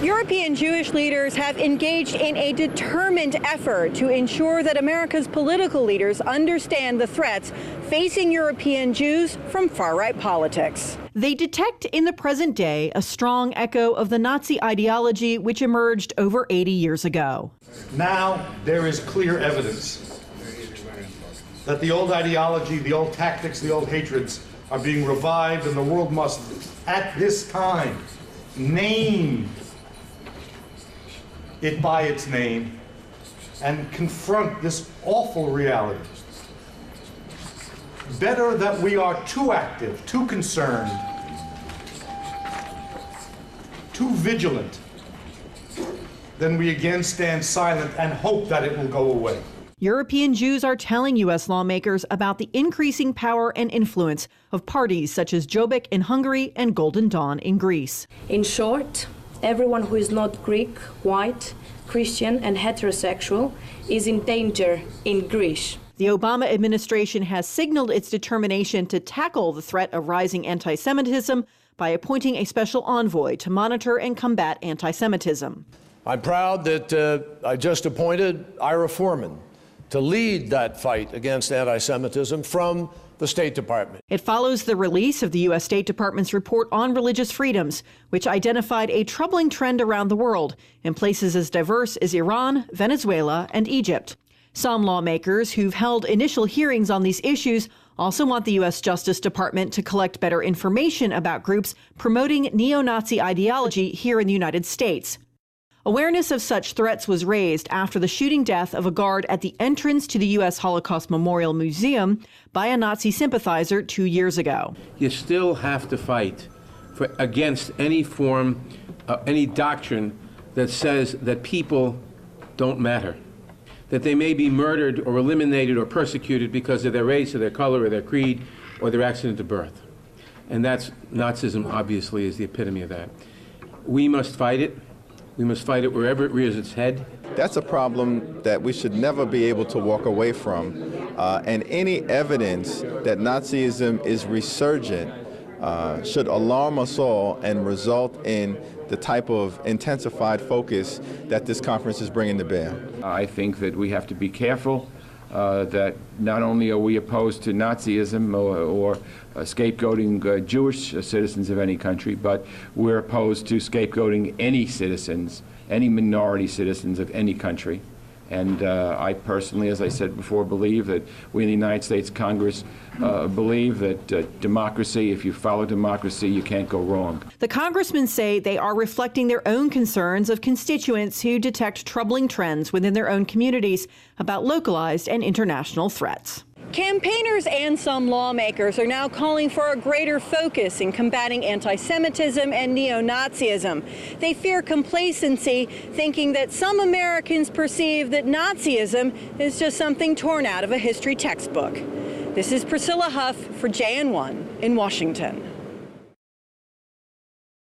European Jewish leaders have engaged in a determined effort to ensure that America's political leaders understand the threats facing European Jews from far-right politics. They detect in the present day a strong echo of the Nazi ideology which emerged over 80 years ago. Now there is clear evidence that the old ideology, the old tactics, the old hatreds are being revived, and the world must, at this time, name it by its name and confront this awful reality. Better that we are too active, too concerned, too vigilant, than we again stand silent and hope that it will go away. European Jews are telling U.S. lawmakers about the increasing power and influence of parties such as Jobbik in Hungary and Golden Dawn in Greece. In short, everyone who is not Greek, white, Christian, and heterosexual is in danger in Greece. The Obama administration has signaled its determination to tackle the threat of rising anti-Semitism by appointing a special envoy to monitor and combat anti-Semitism. I'm proud that I just appointed Ira Foreman to lead that fight against anti-Semitism from the State Department. It follows the release of the U.S. State Department's report on religious freedoms, which identified a troubling trend around the world in places as diverse as Iran, Venezuela, and Egypt. Some lawmakers who've held initial hearings on these issues also want the U.S. Justice Department to collect better information about groups promoting neo-Nazi ideology here in the United States. Awareness of such threats was raised after the shooting death of a guard at the entrance to the U.S. Holocaust Memorial Museum by a Nazi sympathizer 2 years ago. You still have to fight against any form, any doctrine that says that people don't matter, that they may be murdered or eliminated or persecuted because of their race or their color or their creed or their accident of birth. And that's Nazism, obviously, is the epitome of that. We must fight it. We must fight it wherever it rears its head. That's a problem that we should never be able to walk away from. And any evidence that Nazism is resurgent should alarm us all and result in the type of intensified focus that this conference is bringing to bear. I think that we have to be careful that not only are we opposed to Nazism or scapegoating Jewish citizens of any country, but we're opposed to scapegoating any citizens, any minority citizens of any country. And I personally, as I said before, believe that we in the United States Congress believe that democracy, if you follow democracy, you can't go wrong. The congressmen say they are reflecting their own concerns of constituents who detect troubling trends within their own communities about localized and international threats. Campaigners and some lawmakers are now calling for a greater focus in combating anti-Semitism and neo-Nazism. They fear complacency, thinking that some Americans perceive that Nazism is just something torn out of a history textbook. This is Priscilla Huff for JN1 in Washington.